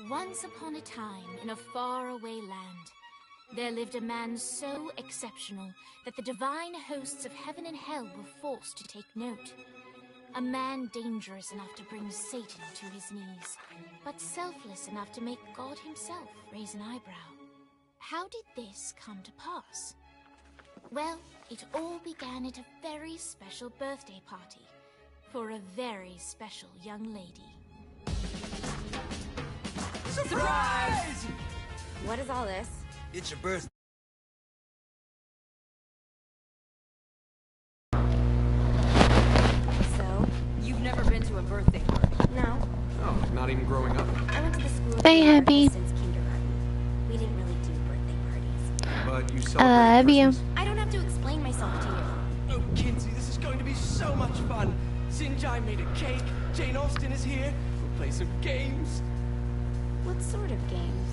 Once upon a time, in a faraway land, there lived a man so exceptional that the divine hosts of heaven and hell were forced to take note. A man dangerous enough to bring Satan to his knees, but selfless enough to make God himself raise an eyebrow. How did this come to pass? Well, it all began at a very special birthday party for a very special young lady. Surprise! What is all this? It's your birthday. So, You've never been to a birthday party? no. Oh, not even growing up? I went to the school Very happy. since kindergarten. We didn't really do birthday parties. But you I celebrate love you. Christmas? I don't have to explain myself to you. Oh, Kinsey, this is going to be so much fun. Sinjai made a cake. Jane Austen is here. We'll play some games. What sort of games?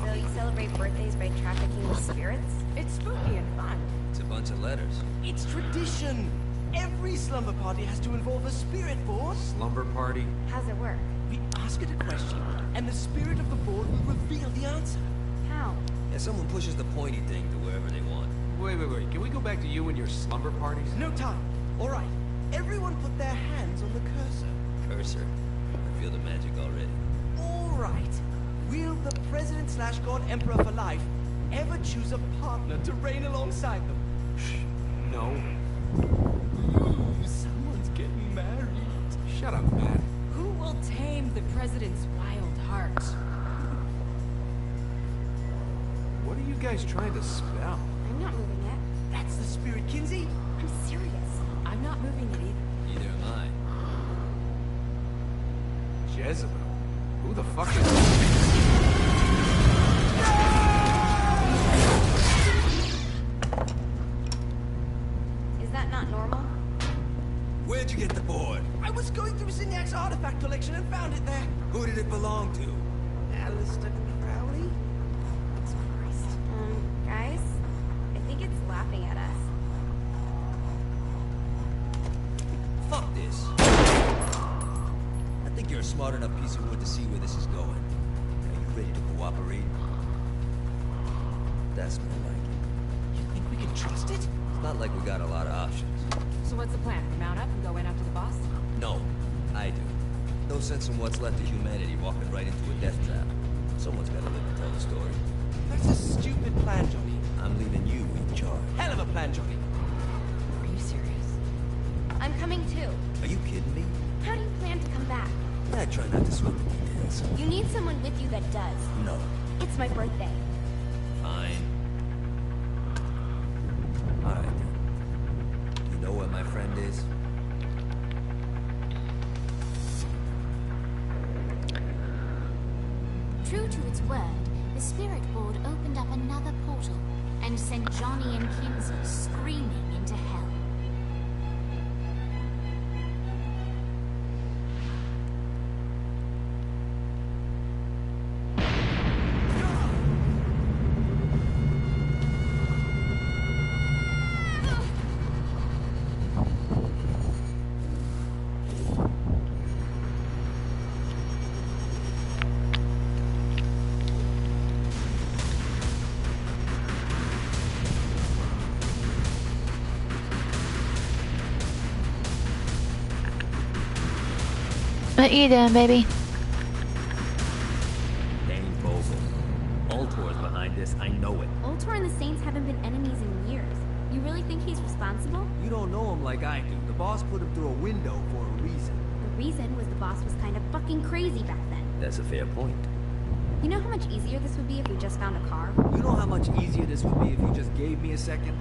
So you celebrate birthdays by trafficking with spirits? It's spooky and fun. It's a bunch of letters. It's tradition. Every slumber party has to involve a spirit board. Slumber party? How's it work? We ask it a question, and the spirit of the board will reveal the answer. How? Yeah, someone pushes the pointy thing to wherever they want. Wait. Can we go back to you and your slumber parties? No time. All right. Everyone put their hands on the cursor. Cursor. I feel the magic already. All right. Will the President/God Emperor for life ever choose a partner to reign alongside them? No. Ooh, someone's getting married. Shut up, Matt. Who will tame the president's wild heart? What are you guys trying to spell? I'm not moving it. That's the spirit, Kinsey. I'm serious. I'm not moving it either. Neither am I. Jezebel. Who the fuck is... Is that not normal? Where'd you get the board? I was going through Signac's artifact collection and found it there. Who did it belong to? Alistair Crowley? Guys? I think it's laughing at us. Fuck this. I think you're a smart enough piece of wood to see where this is going. Are you ready to cooperate? That's more like it. You think we can trust it? It's not like we got a lot of options. So what's the plan? Mount up and go in after the boss? No, I do. No sense in what's left of humanity walking right into a death trap. Someone's gotta live to tell the story. That's a stupid plan, Johnny. I'm leaving you in charge. Hell of a plan, Johnny. Are you serious? I'm coming too. Are you kidding me? How do you plan to come back? I try not to sweat the details. You need someone with you that does. No. It's my birthday. Fine. Alright then. Do you know where my friend is? True to its word, the spirit board opened up another portal and sent Johnny and Kinsey screaming into hell. What you doing, baby? Dane Vogel. Ultor's behind this, I know it. Ultor and the Saints haven't been enemies in years. You really think he's responsible? You don't know him like I do. The boss put him through a window for a reason. The reason was the boss was kind of fucking crazy back then. That's a fair point. You know how much easier this would be if we just found a car? You know how much easier this would be if you just gave me a second?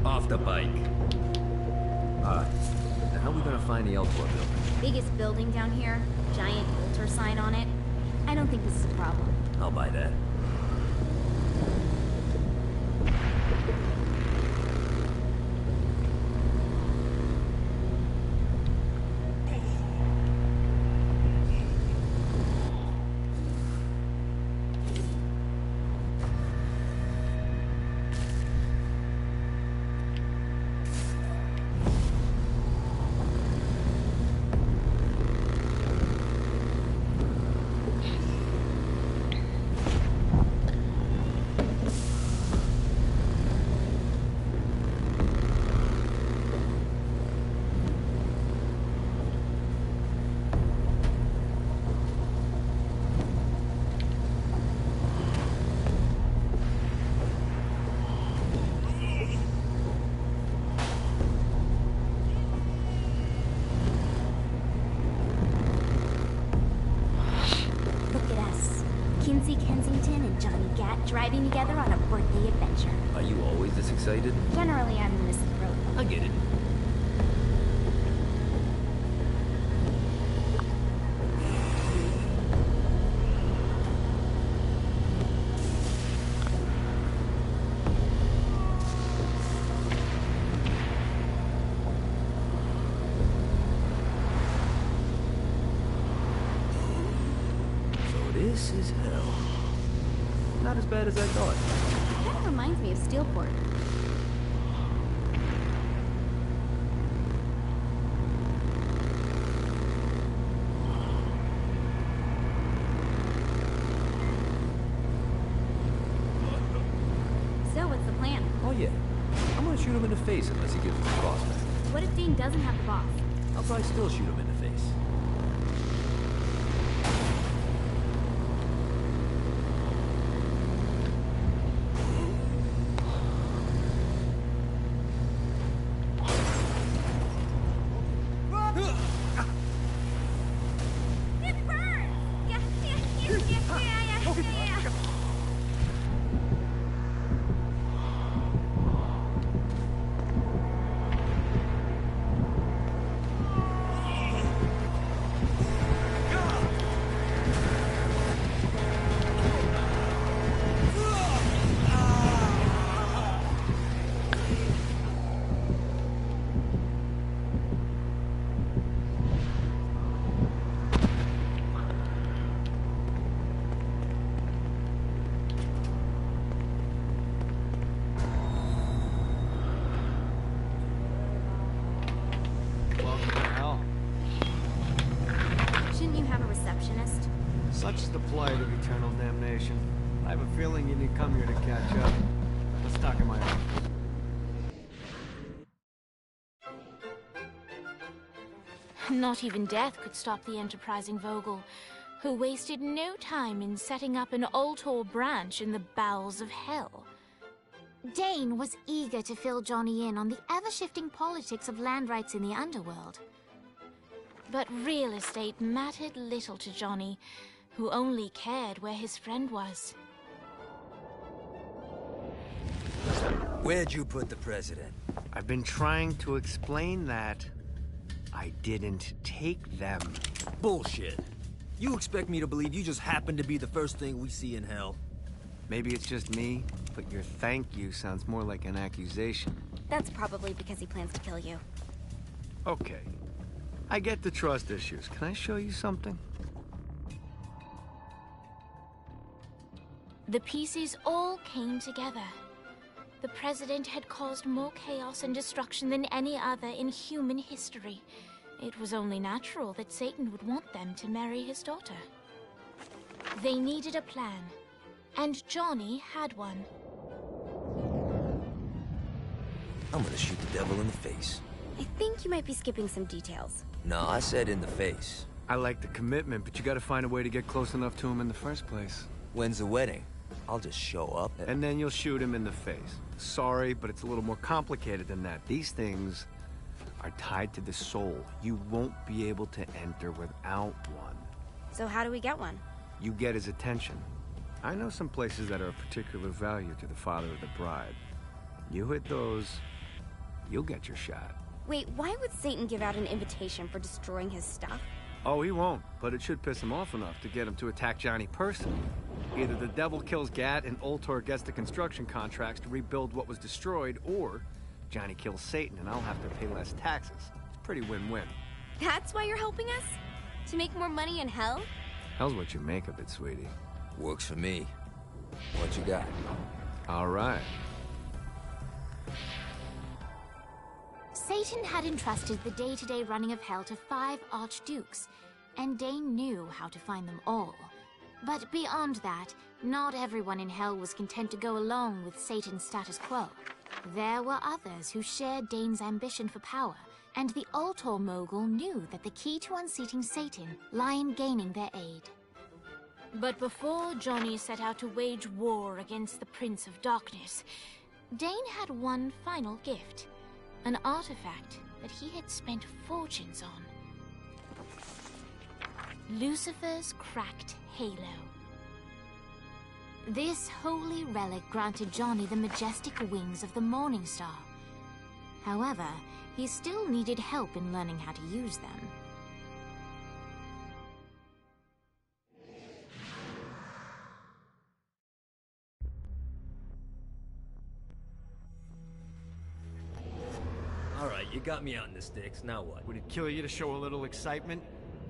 Off the bike. Alright. Now how are we gonna find the Eltor building? Biggest building down here, giant Ultor sign on it. I don't think this is a problem. I'll buy that. excited? Generally, I'm a misanthrope. I get it. This is hell. Not as bad as I thought. Kind of reminds me of Steelport. So, what's the plan? Oh yeah. I'm gonna shoot him in the face unless he gives me the boss back. What if Dane doesn't have the boss? I'll probably still shoot him in the face. Such is the plight of eternal damnation. I have a feeling you didn't come here to catch up. Let's talk in my office. Not even death could stop the enterprising Vogel, who wasted no time in setting up an Ultor branch in the bowels of hell. Dane was eager to fill Johnny in on the ever-shifting politics of land rights in the underworld. But real estate mattered little to Johnny, who only cared where his friend was. Where'd you put the president? I've been trying to explain that. I didn't take them. Bullshit. You expect me to believe you just happened to be the first thing we see in hell? Maybe it's just me, but your thank you sounds more like an accusation. That's probably because he plans to kill you. Okay. I get the trust issues. Can I show you something? The pieces all came together. The president had caused more chaos and destruction than any other in human history. It was only natural that Satan would want them to marry his daughter. They needed a plan, and Johnny had one. I'm gonna shoot the devil in the face. I think you might be skipping some details. No, I said in the face. I like the commitment, but you gotta find a way to get close enough to him in the first place. When's the wedding? I'll just show up and then you'll shoot him in the face. Sorry, but it's a little more complicated than that. These things are tied to the soul. You won't be able to enter without one. So how do we get one? You get his attention. I know some places that are of particular value to the father of the bride. You hit those, you'll get your shot. Wait, why would Satan give out an invitation for destroying his stuff? Oh, he won't, but it should piss him off enough to get him to attack Johnny personally. Either the devil kills Gat and Ultor gets the construction contracts to rebuild what was destroyed, or Johnny kills Satan and I'll have to pay less taxes. It's pretty win-win. That's why you're helping us? To make more money in hell? Hell's what you make of it, sweetie. Works for me. What you got? All right. Satan had entrusted the day-to-day running of hell to 5 archdukes, and Dane knew how to find them all. But beyond that, not everyone in hell was content to go along with Satan's status quo. There were others who shared Dane's ambition for power, and the Ultor mogul knew that the key to unseating Satan lay in gaining their aid. But before Johnny set out to wage war against the Prince of Darkness, Dane had one final gift. An artifact that he had spent fortunes on. Lucifer's cracked halo. This holy relic granted Johnny the majestic wings of the Morning Star. However, he still needed help in learning how to use them. Alright, you got me out in the sticks, now what? Would it kill you to show a little excitement?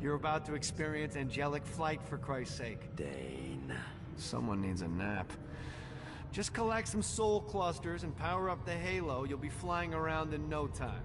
You're about to experience angelic flight, for Christ's sake. Dane. Someone needs a nap. Just collect some soul clusters and power up the halo. You'll be flying around in no time.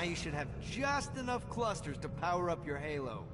Now you should have just enough clusters to power up your halo.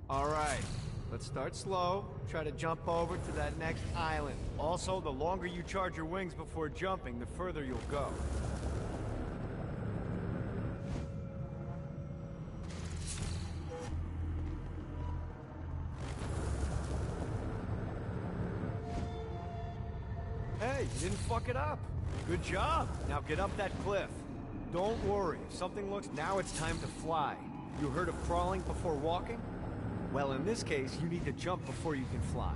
Alright, let's start slow. Try to jump over to that next island. Also, the longer you charge your wings before jumping, the further you'll go. Hey, you didn't fuck it up. Good job. Now get up that cliff. Don't worry, if something looks... Now it's time to fly. You heard of crawling before walking? Well, in this case, you need to jump before you can fly.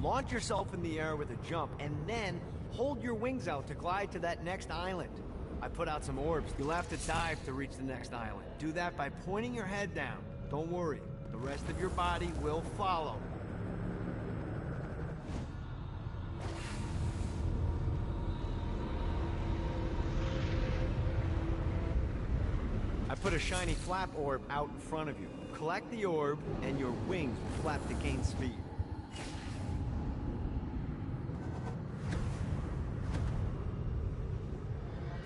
Launch yourself in the air with a jump, and then hold your wings out to glide to that next island. I put out some orbs. You'll have to dive to reach the next island. Do that by pointing your head down. Don't worry, the rest of your body will follow. I put a shiny flap orb out in front of you. Collect the orb, and your wings will flap to gain speed.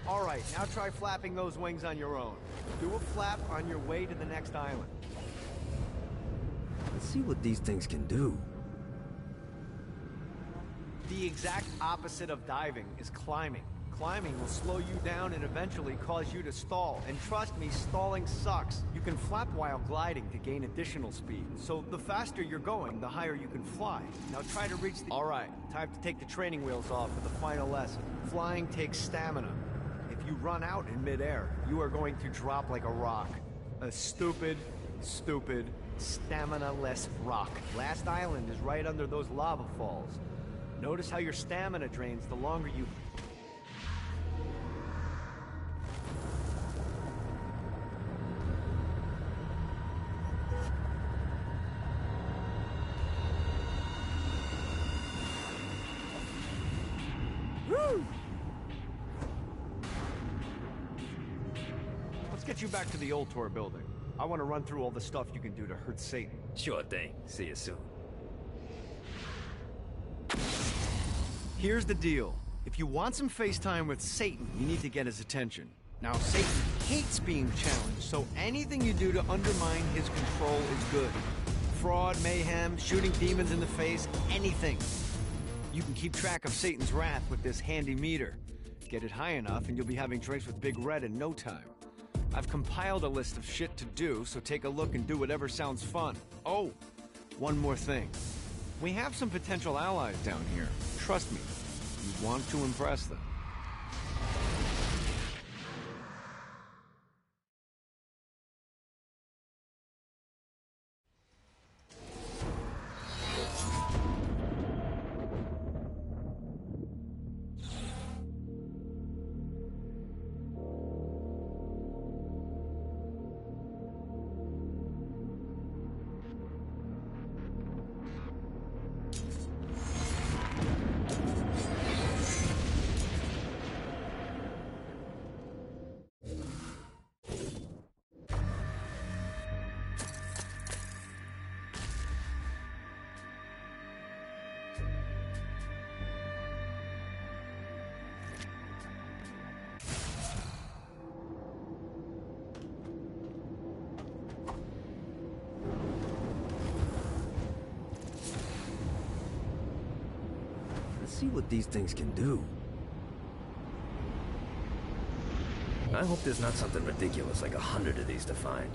Alright, now try flapping those wings on your own. Do a flap on your way to the next island. Let's see what these things can do. The exact opposite of diving is climbing. Climbing will slow you down and eventually cause you to stall. And trust me, stalling sucks. You can flap while gliding to gain additional speed. So the faster you're going, the higher you can fly. Now try to reach the... Alright, time to take the training wheels off for the final lesson. Flying takes stamina. If you run out in midair, you are going to drop like a rock. A stupid, stamina-less rock. Last island is right under those lava falls. Notice how your stamina drains the longer you... Let's get you back to the Ultor building. I want to run through all the stuff you can do to hurt Satan. Sure thing. See you soon. Here's the deal. If you want some FaceTime with Satan, you need to get his attention. Now, Satan hates being challenged, so anything you do to undermine his control is good. Fraud, mayhem, shooting demons in the face, anything. You can keep track of Satan's wrath with this handy meter. Get it high enough and you'll be having drinks with Big Red in no time. I've compiled a list of shit to do, so take a look and do whatever sounds fun. Oh, one more thing. We have some potential allies down here. Trust me, you want to impress them. Let's see what these things can do. I hope there's not something ridiculous like 100 of these to find.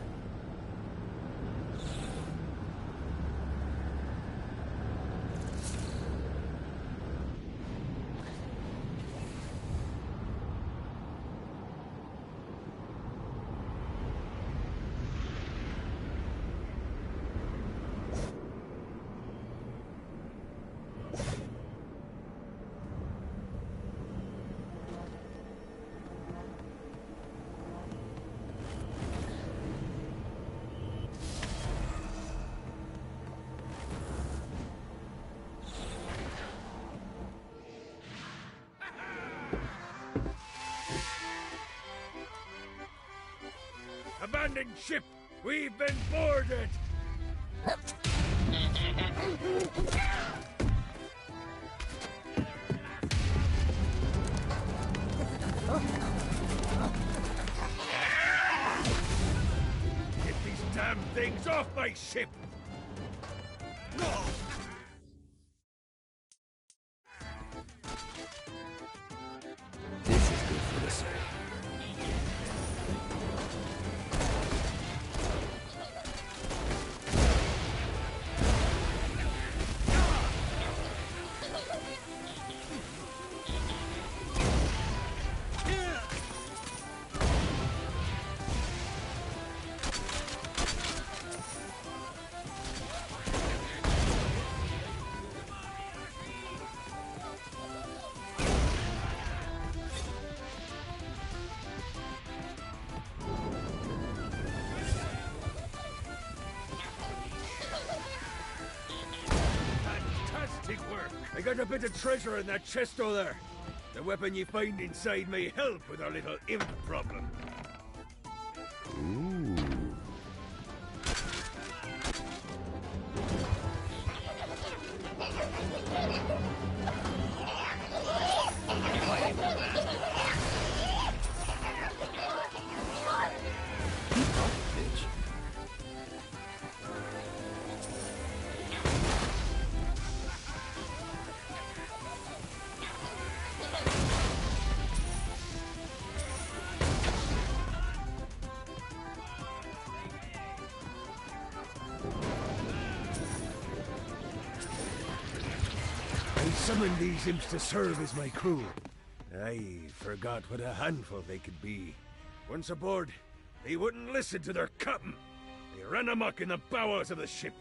abandoned ship! We've been boarded! Get these damn things off my ship! No! This is good for the soul. Fantastic work! I got a bit of treasure in that chest over there. The weapon you find inside may help with our little imp problem. Bitch. I summoned these imps to serve as my crew. I forgot what a handful they could be. Once aboard, they wouldn't listen to their captain. They ran amok in the bowels of the ship.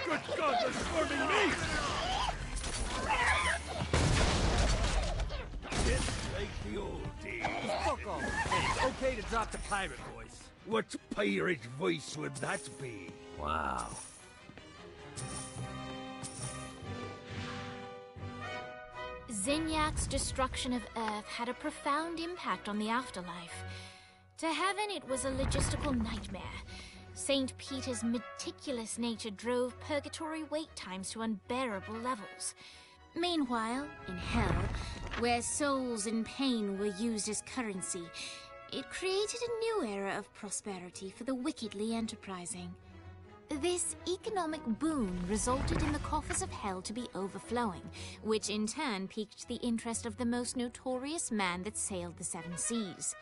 Good God, they're swarming me! Just like the old days. Fuck off. It's okay to drop the pirate voice. What pirate voice would that be? Wow. Zinyak's destruction of Earth had a profound impact on the afterlife. To heaven, it was a logistical nightmare. St. Peter's meticulous nature drove purgatory wait times to unbearable levels. Meanwhile, in hell, where souls in pain were used as currency, it created a new era of prosperity for the wickedly enterprising. This economic boon resulted in the coffers of hell to be overflowing, which in turn piqued the interest of the most notorious man that sailed the seven seas.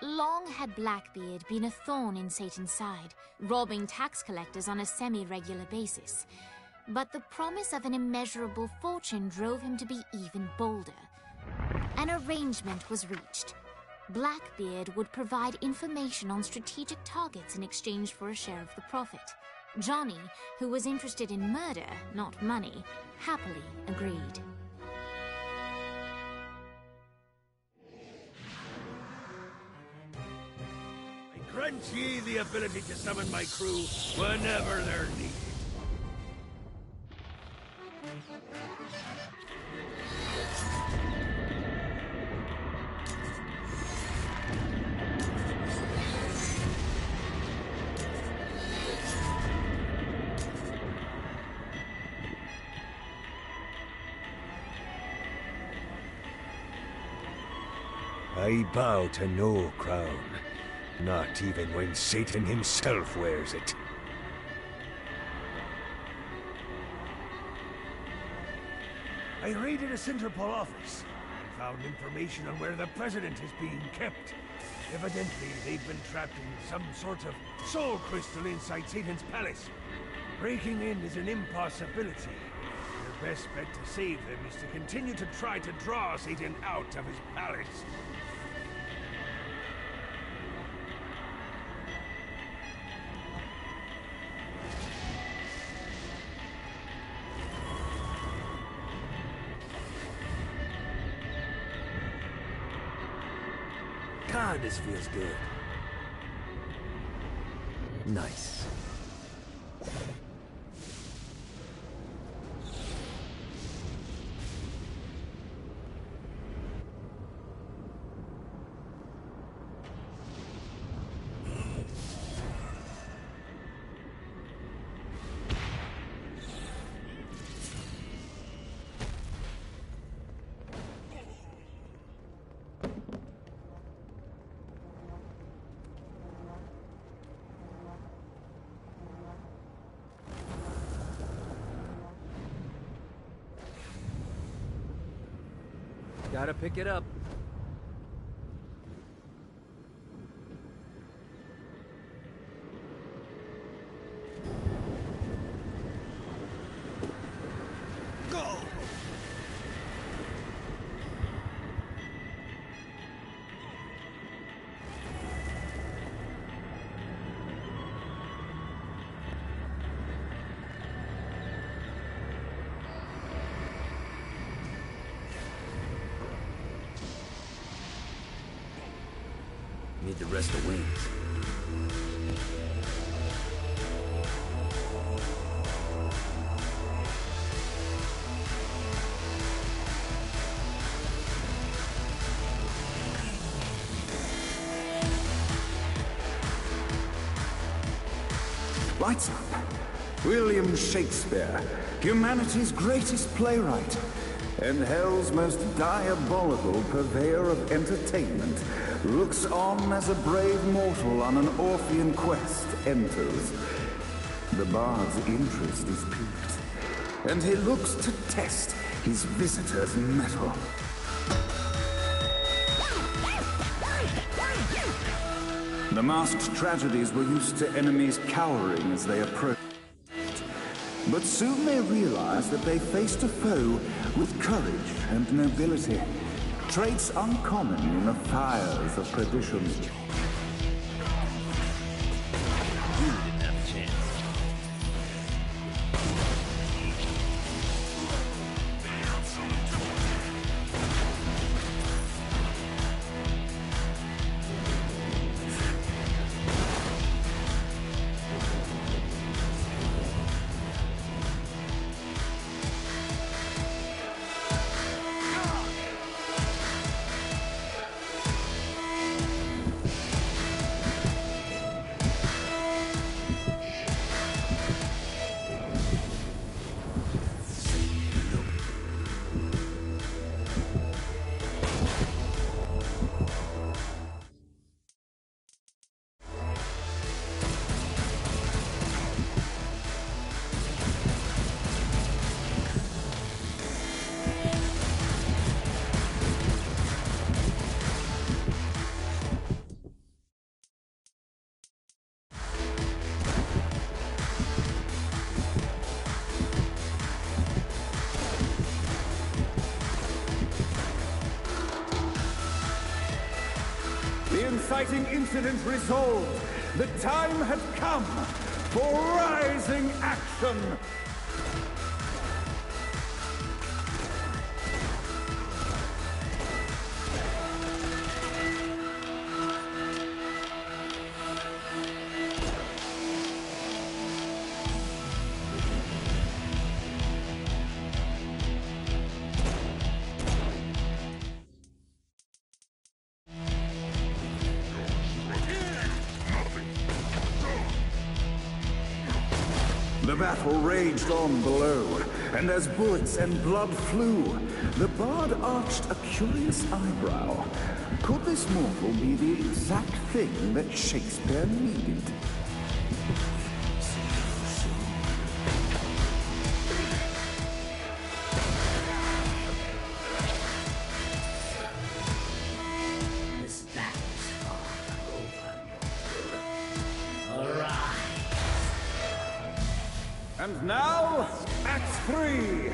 Long had Blackbeard been a thorn in Satan's side, robbing tax collectors on a semi-regular basis. But the promise of an immeasurable fortune drove him to be even bolder. An arrangement was reached. Blackbeard would provide information on strategic targets in exchange for a share of the profit. Johnny, who was interested in murder, not money, happily agreed. I grant ye the ability to summon my crew whenever they're needed. I bow to no crown, not even when Satan himself wears it. I raided a Sinterpol office and found information on where the president is being kept. Evidently, they've been trapped in some sort of soul crystal inside Satan's palace. Breaking in is an impossibility. Your best bet to save them is to continue to try to draw Satan out of his palace. Ah, this feels good. Nice. Gotta pick it up. Go! Need the rest of wings. Lights up. William Shakespeare, humanity's greatest playwright, and hell's most diabolical purveyor of entertainment, looks on as a brave mortal on an Orphean quest enters. The bard's interest is piqued, and he looks to test his visitor's mettle. The masked tragedies were used to enemies cowering as they approached. But soon they realized that they faced a foe with courage and nobility, traits uncommon in the fires of perdition. You didn't have a chance. The inciting incident resolved. The time had come for rising action. The battle raged on below, and as bullets and blood flew, the bard arched a curious eyebrow. Could this mortal be the exact thing that Shakespeare needed? This battle's far from over. Arise! And now, Act 3!